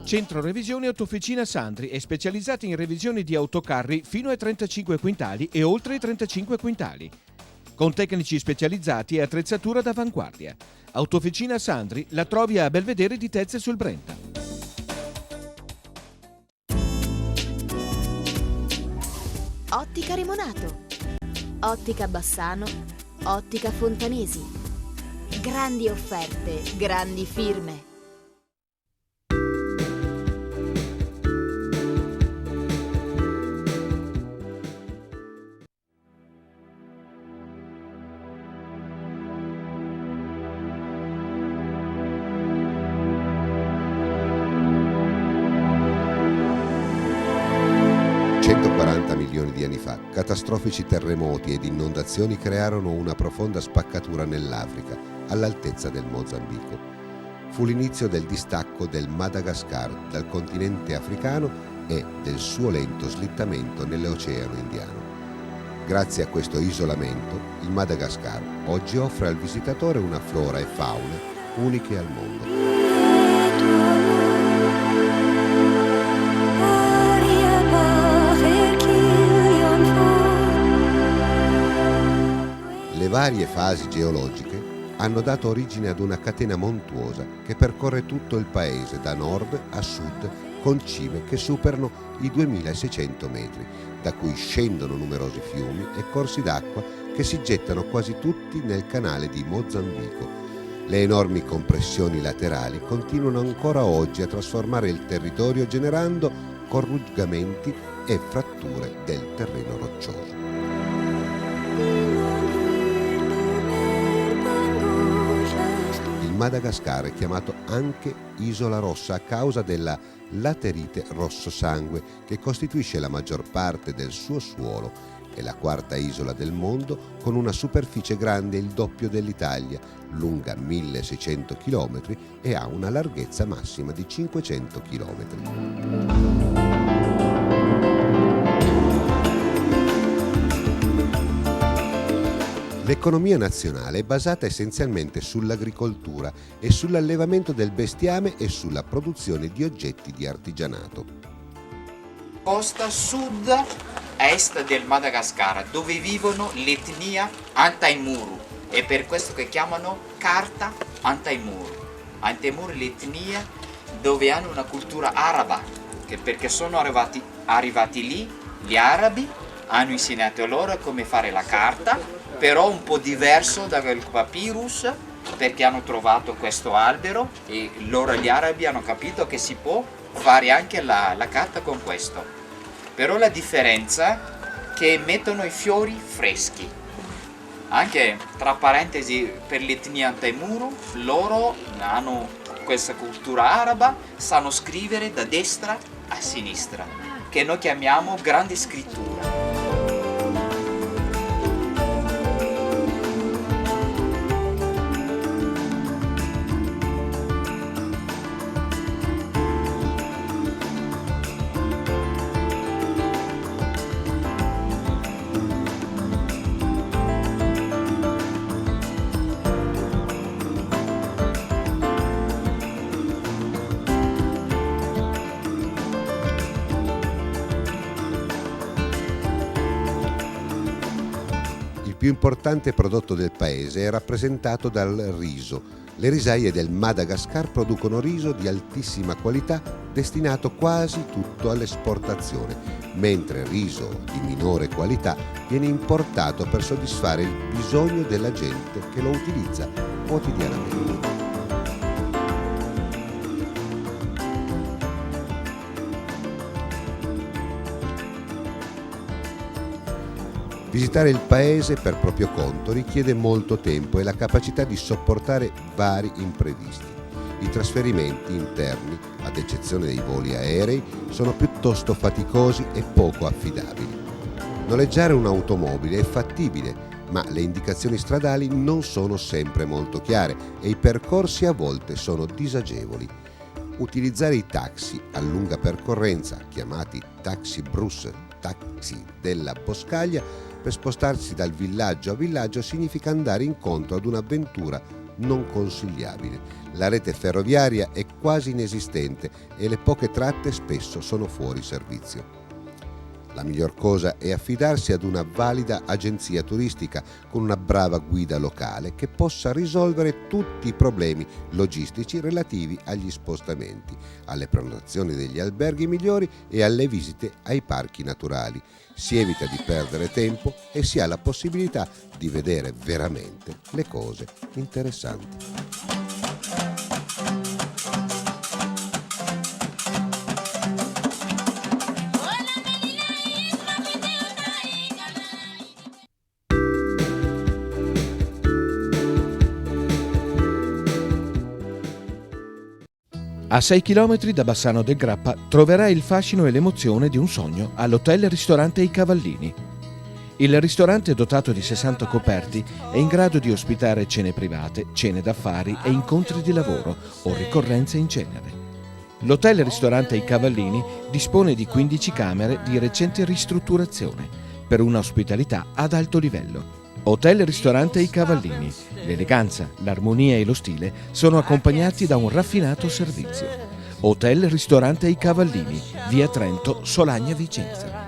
Centro Revisione Autofficina Sandri è specializzata in revisioni di autocarri fino ai 35 quintali e oltre i 35 quintali. Con tecnici specializzati e attrezzatura d'avanguardia. Autofficina Sandri la trovi a Belvedere di Tezze sul Brenta. Ottica Remonato, Ottica Bassano, Ottica Fontanesi. Grandi offerte, grandi firme. Milioni di anni fa, catastrofici terremoti ed inondazioni crearono una profonda spaccatura nell'Africa, all'altezza del Mozambico. Fu l'inizio del distacco del Madagascar dal continente africano e del suo lento slittamento nell'Oceano Indiano. Grazie a questo isolamento, il Madagascar oggi offre al visitatore una flora e fauna uniche al mondo. Le varie fasi geologiche hanno dato origine ad una catena montuosa che percorre tutto il paese da nord a sud con cime che superano i 2600 metri, da cui scendono numerosi fiumi e corsi d'acqua che si gettano quasi tutti nel canale di Mozambico. Le enormi compressioni laterali continuano ancora oggi a trasformare il territorio generando corrugamenti e fratture del terreno roccioso. Il Madagascar è chiamato anche Isola Rossa a causa della laterite rosso sangue che costituisce la maggior parte del suo suolo. È la quarta isola del mondo con una superficie grande il doppio dell'Italia, lunga 1600 km e ha una larghezza massima di 500 km. L'economia nazionale è basata essenzialmente sull'agricoltura e sull'allevamento del bestiame e sulla produzione di oggetti di artigianato. Costa sud-est del Madagascar, dove vivono l'etnia Antaimuru, è per questo che chiamano carta Antaimuru. Antaimuru è l'etnia dove hanno una cultura araba, perché sono arrivati lì gli arabi, hanno insegnato loro come fare la carta, però un po' diverso dal papyrus, perché hanno trovato questo albero e loro gli arabi hanno capito che si può fare anche la carta con questo. Però la differenza è che mettono i fiori freschi. Anche tra parentesi, per l'etnia Antaimuru, loro hanno questa cultura araba, sanno scrivere da destra a sinistra, che noi chiamiamo grande scrittura. Il più importante prodotto del paese è rappresentato dal riso. Le risaie del Madagascar producono riso di altissima qualità destinato quasi tutto all'esportazione, mentre il riso di minore qualità viene importato per soddisfare il bisogno della gente che lo utilizza quotidianamente. Visitare il paese per proprio conto richiede molto tempo e la capacità di sopportare vari imprevisti. I trasferimenti interni, ad eccezione dei voli aerei, sono piuttosto faticosi e poco affidabili. Noleggiare un'automobile è fattibile, ma le indicazioni stradali non sono sempre molto chiare e i percorsi a volte sono disagevoli. Utilizzare i taxi a lunga percorrenza, chiamati taxi brus, taxi della boscaglia, per spostarsi dal villaggio a villaggio significa andare incontro ad un'avventura non consigliabile. La rete ferroviaria è quasi inesistente e le poche tratte spesso sono fuori servizio. La miglior cosa è affidarsi ad una valida agenzia turistica con una brava guida locale che possa risolvere tutti i problemi logistici relativi agli spostamenti, alle prenotazioni degli alberghi migliori e alle visite ai parchi naturali. Si evita di perdere tempo e si ha la possibilità di vedere veramente le cose interessanti. A 6 km da Bassano del Grappa troverai il fascino e l'emozione di un sogno all'hotel ristorante I Cavallini. Il ristorante, dotato di 60 coperti, è in grado di ospitare cene private, cene d'affari e incontri di lavoro o ricorrenze in genere. L'hotel ristorante I Cavallini dispone di 15 camere di recente ristrutturazione per una ospitalità ad alto livello. Hotel ristorante I Cavallini. L'eleganza, l'armonia e lo stile sono accompagnati da un raffinato servizio. Hotel ristorante I Cavallini, via Trento, Solagna, Vicenza.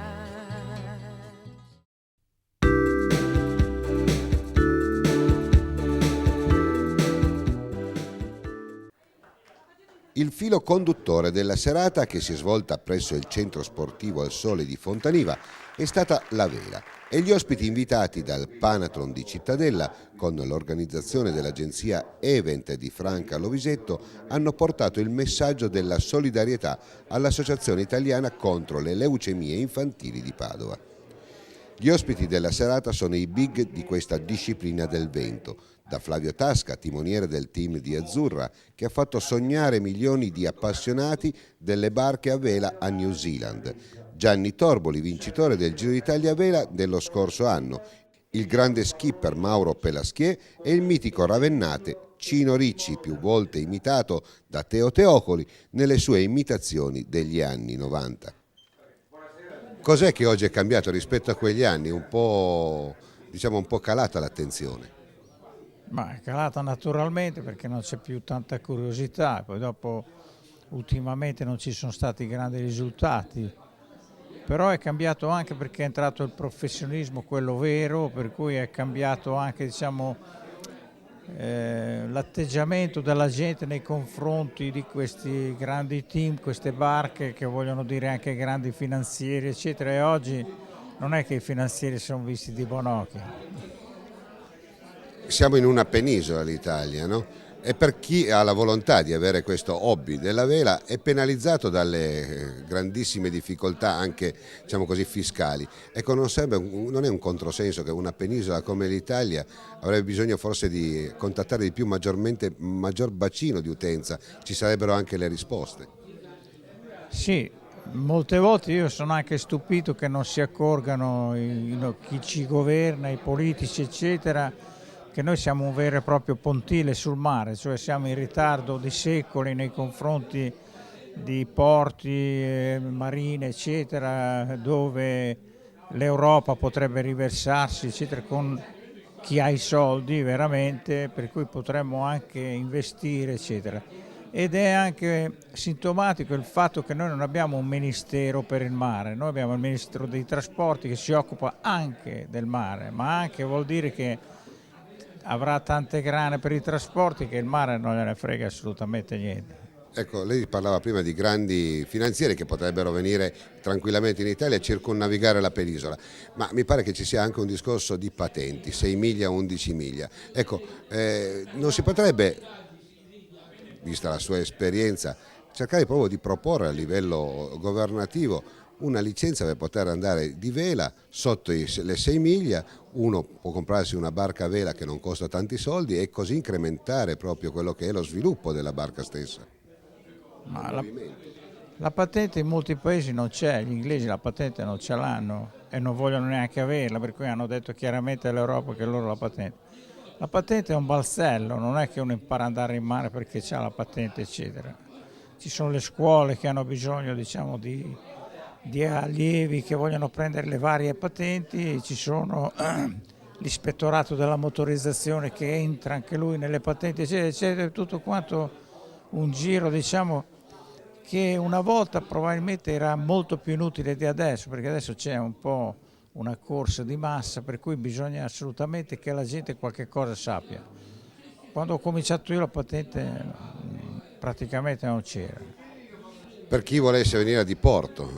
Il filo conduttore della serata, che si è svolta presso il centro sportivo Al Sole di Fontaniva, è stata la vela e gli ospiti invitati dal Panathlon di Cittadella, con l'organizzazione dell'agenzia Event di Franca Lovisetto, hanno portato il messaggio della solidarietà all'Associazione Italiana contro le leucemie infantili di Padova. Gli ospiti della serata sono i big di questa disciplina del vento, da Flavio Tasca, timoniere del team di Azzurra, che ha fatto sognare milioni di appassionati delle barche a vela a New Zealand, Gianni Torboli, vincitore del Giro d'Italia a vela dello scorso anno, il grande skipper Mauro Pelaschier e il mitico ravennate Cino Ricci, più volte imitato da Teo Teocoli nelle sue imitazioni degli anni 90. Cos'è che oggi è cambiato rispetto a quegli anni? Un po' calata l'attenzione. Ma è calata naturalmente perché non c'è più tanta curiosità, poi dopo ultimamente non ci sono stati grandi risultati, però è cambiato anche perché è entrato il professionismo, quello vero, per cui è cambiato anche l'atteggiamento della gente nei confronti di questi grandi team, queste barche che vogliono dire anche grandi finanzieri eccetera, e oggi non è che i finanzieri sono visti di buon occhio. Siamo in una penisola l'Italia, no? E per chi ha la volontà di avere questo hobby della vela è penalizzato dalle grandissime difficoltà anche, diciamo così, fiscali. Ecco, non è un controsenso che una penisola come l'Italia avrebbe bisogno forse di contattare di più maggior bacino di utenza, ci sarebbero anche le risposte. Sì, molte volte io sono anche stupito che non si accorgano chi ci governa, i politici eccetera, che noi siamo un vero e proprio pontile sul mare, cioè siamo in ritardo di secoli nei confronti di porti, marine eccetera, dove l'Europa potrebbe riversarsi eccetera con chi ha i soldi veramente, per cui potremmo anche investire eccetera. Ed è anche sintomatico il fatto che noi non abbiamo un ministero per il mare, noi abbiamo il ministro dei trasporti che si occupa anche del mare, ma anche vuol dire che avrà tante grane per i trasporti che il mare non gliene frega assolutamente niente. Ecco, lei parlava prima di grandi finanzieri che potrebbero venire tranquillamente in Italia e circumnavigare la penisola, ma mi pare che ci sia anche un discorso di patenti, 6 miglia, 11 miglia. Ecco, non si potrebbe, vista la sua esperienza, cercare proprio di proporre a livello governativo una licenza per poter andare di vela sotto le 6 miglia, uno può comprarsi una barca a vela che non costa tanti soldi e così incrementare proprio quello che è lo sviluppo della barca stessa. Ma la patente in molti paesi non c'è, gli inglesi la patente non ce l'hanno e non vogliono neanche averla, per cui hanno detto chiaramente all'Europa che loro la patente. La patente è un balzello, non è che uno impara ad andare in mare perché c'ha la patente eccetera. Ci sono le scuole che hanno bisogno, diciamo, di allievi che vogliono prendere le varie patenti, ci sono l'ispettorato della motorizzazione che entra anche lui nelle patenti, eccetera, eccetera, tutto quanto un giro, diciamo, che una volta probabilmente era molto più inutile di adesso, perché adesso c'è un po' una corsa di massa, per cui bisogna assolutamente che la gente qualche cosa sappia. Quando ho cominciato io la patente praticamente non c'era. Per chi volesse venire a Diporto,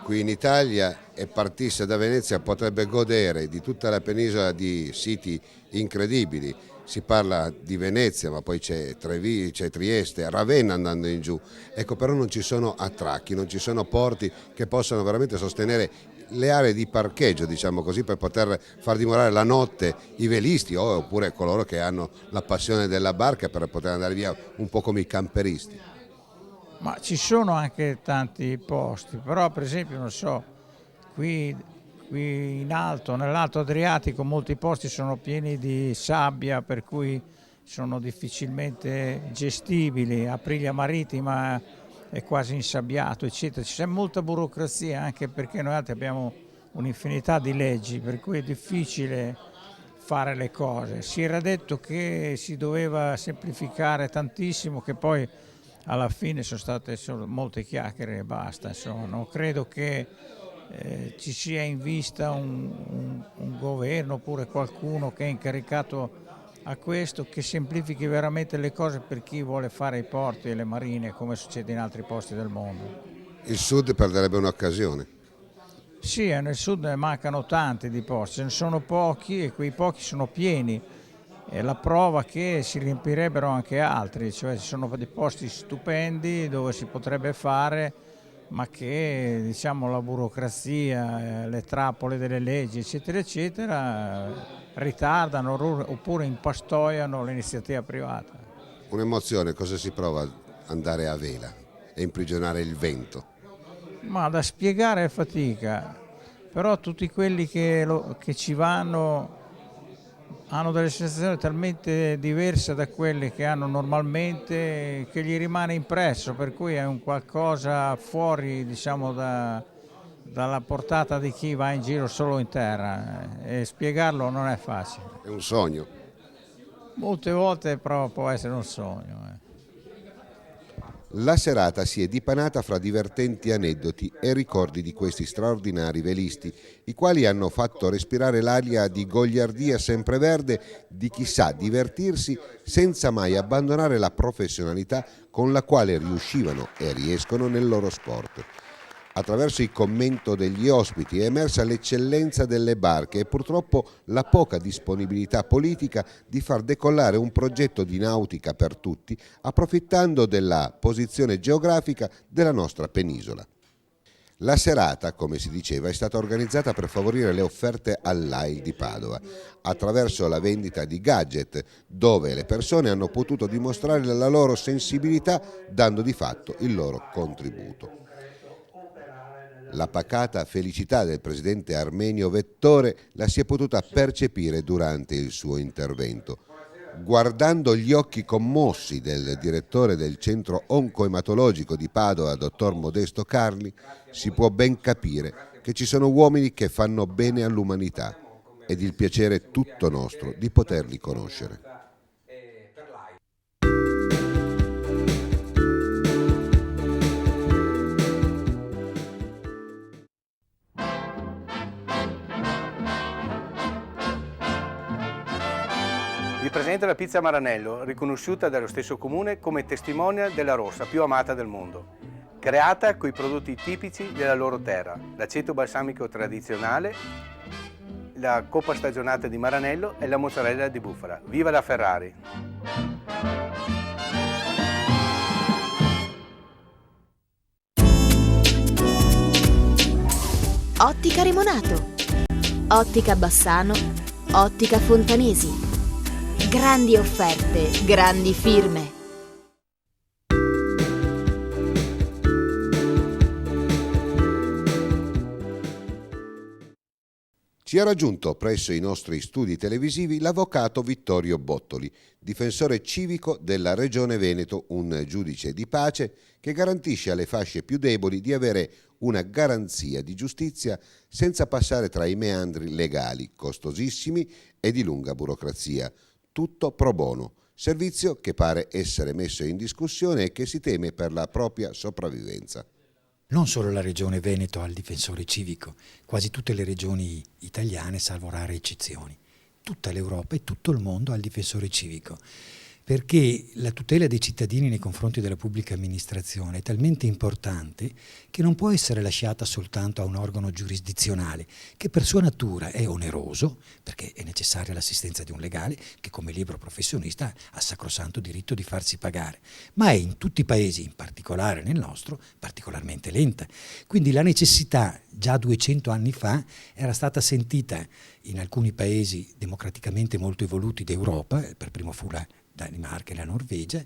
qui in Italia, e partisse da Venezia, potrebbe godere di tutta la penisola di siti incredibili. Si parla di Venezia, ma poi c'è c'è Trieste, Ravenna andando in giù. Ecco, però non ci sono attracchi, non ci sono porti che possano veramente sostenere le aree di parcheggio, diciamo così, per poter far dimorare la notte i velisti oppure coloro che hanno la passione della barca per poter andare via un po' come i camperisti. Ma ci sono anche tanti posti, però per esempio, non so, qui in alto, nell'Alto Adriatico, molti posti sono pieni di sabbia, per cui sono difficilmente gestibili, Aprilia Marittima è quasi insabbiato, eccetera. C'è molta burocrazia, anche perché noi altri abbiamo un'infinità di leggi, per cui è difficile fare le cose. Si era detto che si doveva semplificare tantissimo, che poi alla fine sono state solo molte chiacchiere e basta. Insomma, non credo che ci sia in vista un governo oppure qualcuno che è incaricato a questo, che semplifichi veramente le cose per chi vuole fare i porti e le marine, come succede in altri posti del mondo. Il Sud perderebbe un'occasione. Sì, nel sud ne mancano tanti di posti, ce ne sono pochi e quei pochi sono pieni. È la prova che si riempirebbero anche altri, cioè ci sono dei posti stupendi dove si potrebbe fare, ma che, diciamo, la burocrazia, le trappole delle leggi, eccetera, eccetera, ritardano oppure impastoiano l'iniziativa privata. Un'emozione, cosa si prova ad andare a vela e imprigionare il vento? Ma da spiegare è fatica, però tutti quelli che ci vanno hanno delle sensazioni talmente diverse da quelle che hanno normalmente che gli rimane impresso, per cui è un qualcosa fuori, diciamo, dalla portata di chi va in giro solo in terra, e spiegarlo non è facile. È un sogno. Molte volte però può essere un sogno. La serata si è dipanata fra divertenti aneddoti e ricordi di questi straordinari velisti, i quali hanno fatto respirare l'aria di goliardia sempreverde di chi sa divertirsi senza mai abbandonare la professionalità con la quale riuscivano e riescono nel loro sport. Attraverso il commento degli ospiti è emersa l'eccellenza delle barche e purtroppo la poca disponibilità politica di far decollare un progetto di nautica per tutti, approfittando della posizione geografica della nostra penisola. La serata, come si diceva, è stata organizzata per favorire le offerte all'AIL di Padova, attraverso la vendita di gadget, dove le persone hanno potuto dimostrare la loro sensibilità dando di fatto il loro contributo. La pacata felicità del presidente Armenio Vettore la si è potuta percepire durante il suo intervento. Guardando gli occhi commossi del direttore del centro oncoematologico di Padova, dottor Modesto Carli, si può ben capire che ci sono uomini che fanno bene all'umanità ed il piacere è tutto nostro di poterli conoscere. Vi presento la pizza Maranello, riconosciuta dallo stesso comune come testimonial della rossa più amata del mondo. Creata coi prodotti tipici della loro terra, l'aceto balsamico tradizionale, la coppa stagionata di Maranello e la mozzarella di bufala. Viva la Ferrari! Ottica Remonato, Ottica Bassano, Ottica Fontanesi. Grandi offerte, grandi firme. Ci ha raggiunto presso i nostri studi televisivi l'avvocato Vittorio Bottoli, difensore civico della Regione Veneto, un giudice di pace che garantisce alle fasce più deboli di avere una garanzia di giustizia senza passare tra i meandri legali, costosissimi e di lunga burocrazia. Tutto pro bono, servizio che pare essere messo in discussione e che si teme per la propria sopravvivenza. Non solo la Regione Veneto ha il difensore civico, quasi tutte le regioni italiane, salvo rare eccezioni. Tutta l'Europa e tutto il mondo ha il difensore civico, perché la tutela dei cittadini nei confronti della pubblica amministrazione è talmente importante che non può essere lasciata soltanto a un organo giurisdizionale, che per sua natura è oneroso, perché è necessaria l'assistenza di un legale che come libero professionista ha sacrosanto diritto di farsi pagare, ma è in tutti i paesi, in particolare nel nostro, particolarmente lenta. Quindi la necessità, già 200 anni fa, era stata sentita in alcuni paesi democraticamente molto evoluti d'Europa, per primo fu la Danimarca e la Norvegia,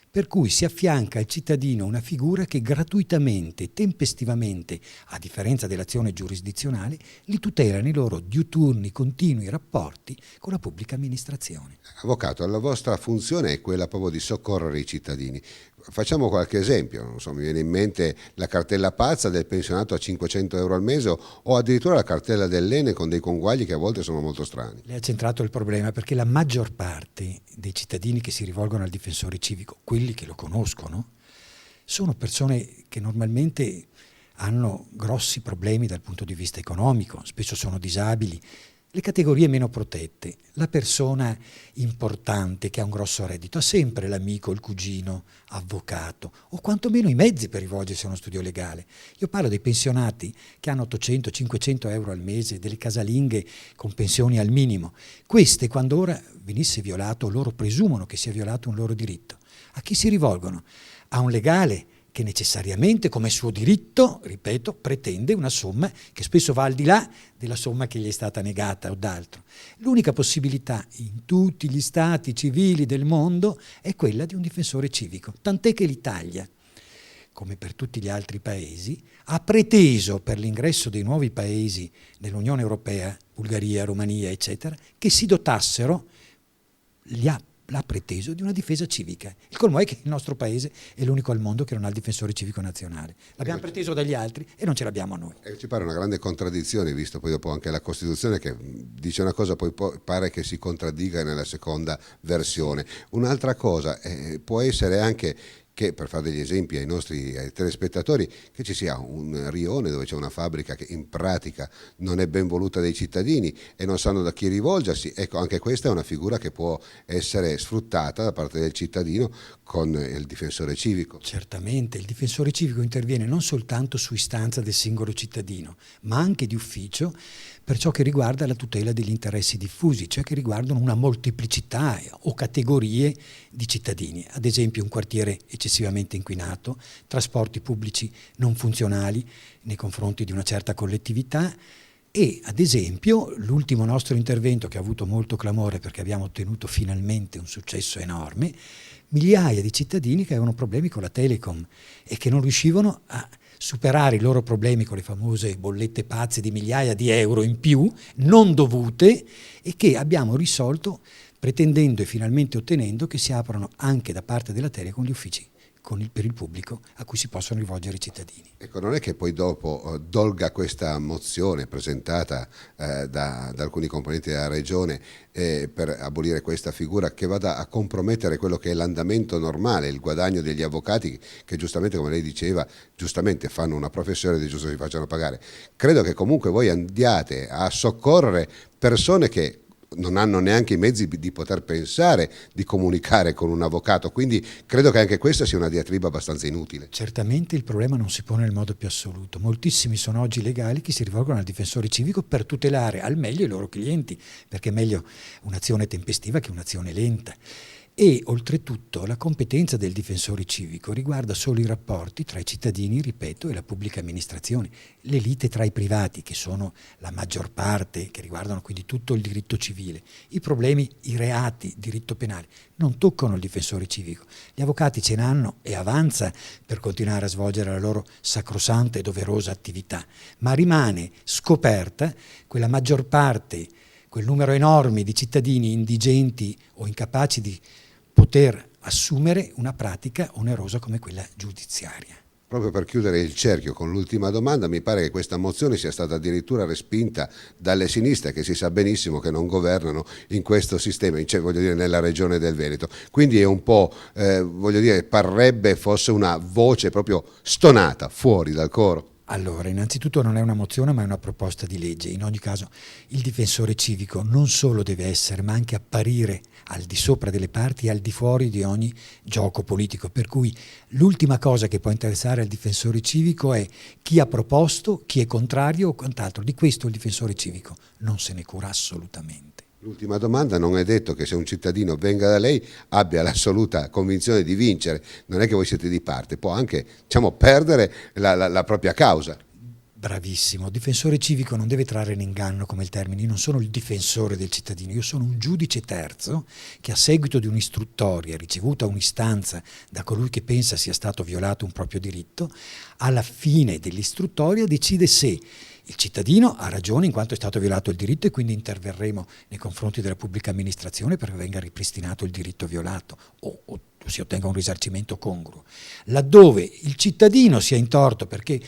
per cui si affianca al cittadino una figura che gratuitamente, tempestivamente, a differenza dell'azione giurisdizionale, li tutela nei loro diuturni, continui rapporti con la pubblica amministrazione. Avvocato, la vostra funzione è quella proprio di soccorrere i cittadini. Facciamo qualche esempio, non so, mi viene in mente la cartella pazza del pensionato a 500 euro al mese o addirittura la cartella dell'ENE con dei conguagli che a volte sono molto strani. Lei ha centrato il problema perché la maggior parte dei cittadini che si rivolgono al difensore civico, quelli che lo conoscono, sono persone che normalmente hanno grossi problemi dal punto di vista economico, spesso sono disabili. Le categorie meno protette, la persona importante che ha un grosso reddito, ha sempre l'amico, il cugino, avvocato o quantomeno i mezzi per rivolgersi a uno studio legale. Io parlo dei pensionati che hanno 800-500 euro al mese, delle casalinghe con pensioni al minimo. Queste, quando ora venisse violato, loro presumono che sia violato un loro diritto. A chi si rivolgono? A un legale che necessariamente, come suo diritto, ripeto, pretende una somma che spesso va al di là della somma che gli è stata negata o d'altro. L'unica possibilità in tutti gli stati civili del mondo è quella di un difensore civico, tant'è che l'Italia, come per tutti gli altri paesi, ha preteso per l'ingresso dei nuovi paesi nell'Unione Europea, Bulgaria, Romania, eccetera, che si dotassero, l'ha preteso di una difesa civica. Il colmo è che il nostro paese è l'unico al mondo che non ha il difensore civico nazionale. L'abbiamo preteso dagli altri e non ce l'abbiamo noi. Ci pare una grande contraddizione, visto poi dopo anche la Costituzione che dice una cosa, poi pare che si contraddica nella seconda versione. Un'altra cosa può essere anche che, per fare degli esempi ai nostri telespettatori, che ci sia un rione dove c'è una fabbrica che in pratica non è ben voluta dai cittadini e non sanno da chi rivolgersi. Ecco, anche questa è una figura che può essere sfruttata da parte del cittadino con il difensore civico. Certamente, il difensore civico interviene non soltanto su istanza del singolo cittadino, ma anche di ufficio per ciò che riguarda la tutela degli interessi diffusi, cioè che riguardano una molteplicità o categorie di cittadini, ad esempio un quartiere eccessivamente inquinato, trasporti pubblici non funzionali nei confronti di una certa collettività e, ad esempio, l'ultimo nostro intervento che ha avuto molto clamore perché abbiamo ottenuto finalmente un successo enorme, migliaia di cittadini che avevano problemi con la Telecom e che non riuscivano a superare i loro problemi con le famose bollette pazze di migliaia di euro in più, non dovute, e che abbiamo risolto pretendendo e finalmente ottenendo che si aprano anche da parte della Telecom gli uffici per il pubblico a cui si possono rivolgere i cittadini. Ecco, non è che poi dopo dolga questa mozione presentata da alcuni componenti della Regione per abolire questa figura che vada a compromettere quello che è l'andamento normale, il guadagno degli avvocati che giustamente, come lei diceva, giustamente fanno una professione ed è giusto che si facciano pagare. Credo che comunque voi andiate a soccorrere persone che non hanno neanche i mezzi di poter pensare di comunicare con un avvocato, quindi credo che anche questa sia una diatriba abbastanza inutile. Certamente il problema non si pone nel modo più assoluto. Moltissimi sono oggi legali che si rivolgono al difensore civico per tutelare al meglio i loro clienti, perché è meglio un'azione tempestiva che un'azione lenta. E oltretutto la competenza del difensore civico riguarda solo i rapporti tra i cittadini, ripeto, e la pubblica amministrazione. Le liti tra i privati, che sono la maggior parte, che riguardano quindi tutto il diritto civile, i problemi, i reati, diritto penale, non toccano il difensore civico. Gli avvocati ce n'hanno e avanza per continuare a svolgere la loro sacrosanta e doverosa attività, ma rimane scoperta quella maggior parte, quel numero enorme di cittadini indigenti o incapaci di poter assumere una pratica onerosa come quella giudiziaria. Proprio per chiudere il cerchio con l'ultima domanda, mi pare che questa mozione sia stata addirittura respinta dalle sinistre, che si sa benissimo che non governano in questo sistema, cioè, voglio dire, nella regione del Veneto. Quindi è un po', voglio dire, parrebbe fosse una voce proprio stonata, fuori dal coro. Allora, innanzitutto non è una mozione ma è una proposta di legge. In ogni caso il difensore civico non solo deve essere ma anche apparire al di sopra delle parti e al di fuori di ogni gioco politico. Per cui l'ultima cosa che può interessare al difensore civico è chi ha proposto, chi è contrario o quant'altro. Di questo il difensore civico non se ne cura assolutamente. L'ultima domanda: non è detto che se un cittadino venga da lei abbia l'assoluta convinzione di vincere, non è che voi siete di parte, può anche, diciamo, perdere la propria causa. Bravissimo, il difensore civico non deve trarre in inganno come il termine. Io non sono il difensore del cittadino, io sono un giudice terzo che a seguito di un'istruttoria ricevuta un'istanza da colui che pensa sia stato violato un proprio diritto, alla fine dell'istruttoria decide se il cittadino ha ragione in quanto è stato violato il diritto e quindi interverremo nei confronti della pubblica amministrazione perché venga ripristinato il diritto violato o si ottenga un risarcimento congruo. Laddove il cittadino sia in torto perché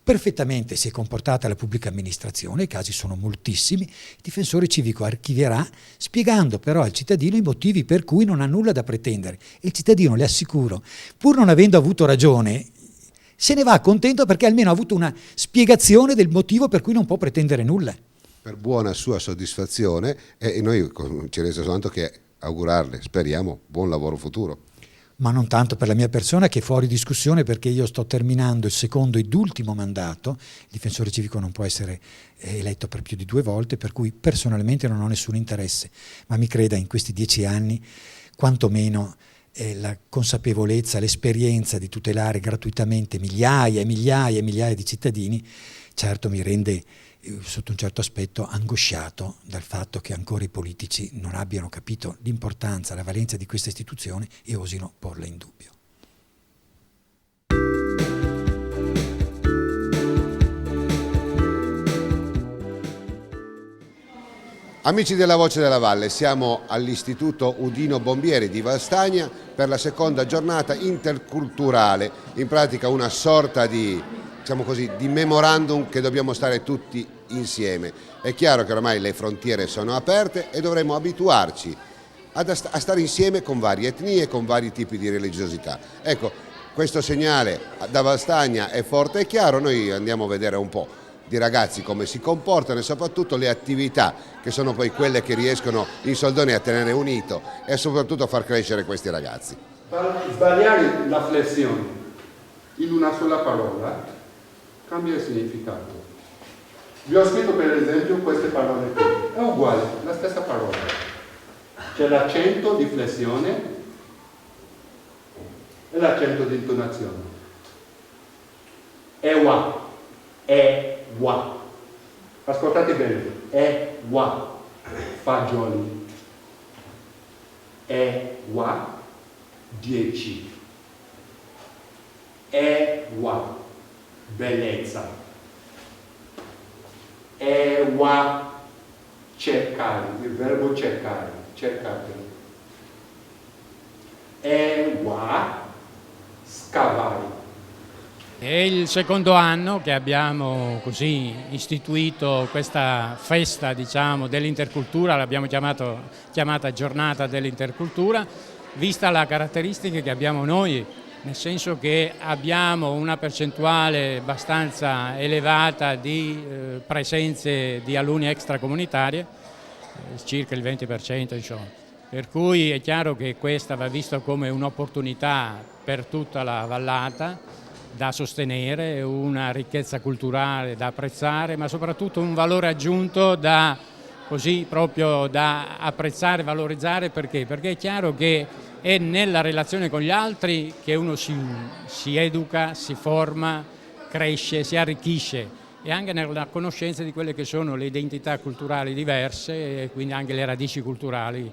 perfettamente si è comportata la pubblica amministrazione, i casi sono moltissimi, il difensore civico archivierà spiegando però al cittadino i motivi per cui non ha nulla da pretendere e il cittadino, le assicuro, pur non avendo avuto ragione, se ne va contento perché almeno ha avuto una spiegazione del motivo per cui non può pretendere nulla. Per buona sua soddisfazione, e noi ci resta soltanto che augurarle, speriamo, buon lavoro futuro. Ma non tanto per la mia persona, che è fuori discussione perché io sto terminando il secondo ed ultimo mandato, il difensore civico non può essere eletto per più di 2 volte, per cui personalmente non ho nessun interesse, ma mi creda, in questi 10 anni quantomeno la consapevolezza, l'esperienza di tutelare gratuitamente migliaia e migliaia e migliaia di cittadini, certo mi rende sotto un certo aspetto angosciato dal fatto che ancora i politici non abbiano capito l'importanza, la valenza di questa istituzione e osino porla in dubbio. Amici della Voce della Valle, siamo all'Istituto Udino Bombieri di Valstagna per la seconda giornata interculturale, in pratica una sorta di, diciamo così, di memorandum che dobbiamo stare tutti insieme. È chiaro che ormai le frontiere sono aperte e dovremo abituarci a stare insieme con varie etnie, con vari tipi di religiosità. Ecco, questo segnale da Valstagna è forte e chiaro, noi andiamo a vedere un po' di ragazzi come si comportano e soprattutto le attività che sono poi quelle che riescono in soldoni a tenere unito e soprattutto a far crescere questi ragazzi. Sbagliare la flessione in una sola parola cambia il significato. Vi ho scritto per esempio queste parole qui, è uguale, la stessa parola. C'è l'accento di flessione e l'accento di intonazione. Ewa. Ewa. Ascoltate bene. Ewa. Fagioli. Ewa. 10. Ewa. Bellezza. Ewa. Cercare. Il verbo cercare. Cercatelo. Ewa. Scavare. È il secondo anno che abbiamo così istituito questa festa, diciamo, dell'intercultura, l'abbiamo chiamata giornata dell'intercultura, vista la caratteristica che abbiamo noi, nel senso che abbiamo una percentuale abbastanza elevata di presenze di alunni extracomunitarie, circa il 20%, insomma. Per cui è chiaro che questa va vista come un'opportunità per tutta la vallata, da sostenere, una ricchezza culturale da apprezzare, ma soprattutto un valore aggiunto da così proprio da apprezzare, valorizzare. Perché? Perché è chiaro che è nella relazione con gli altri che uno si educa, si forma, cresce, si arricchisce, e anche nella conoscenza di quelle che sono le identità culturali diverse e quindi anche le radici culturali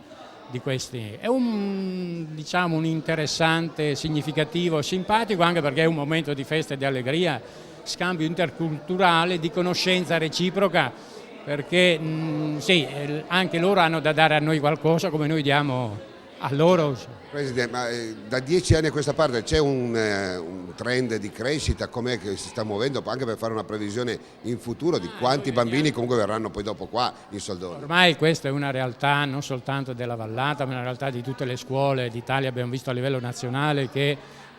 di questi. È diciamo, un interessante, significativo, simpatico, anche perché è un momento di festa e di allegria, scambio interculturale, di conoscenza reciproca, perché sì, anche loro hanno da dare a noi qualcosa come noi diamo a loro. Presidente, ma da 10 anni a questa parte c'è un trend di crescita, com'è che si sta muovendo, anche per fare una previsione in futuro di quanti bambini comunque verranno poi dopo qua in Soldoni? Ormai questa è una realtà non soltanto della Vallata, ma una realtà di tutte le scuole d'Italia. Abbiamo visto a livello nazionale che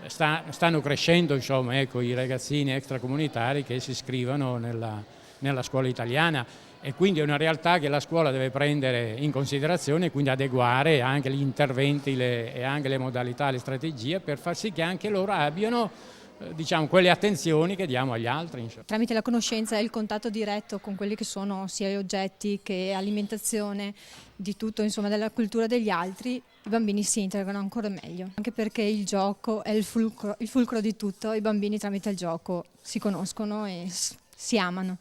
stanno crescendo, insomma, ecco, i ragazzini extracomunitari che si iscrivono nella scuola italiana, e quindi è una realtà che la scuola deve prendere in considerazione e quindi adeguare anche gli interventi e anche le modalità, le strategie, per far sì che anche loro abbiano diciamo, quelle attenzioni che diamo agli altri. Insomma. Tramite la conoscenza e il contatto diretto con quelli che sono sia gli oggetti che alimentazione, di tutto, insomma, della cultura degli altri, i bambini si integrano ancora meglio. Anche perché il gioco è il fulcro di tutto, i bambini tramite il gioco si conoscono e si amano.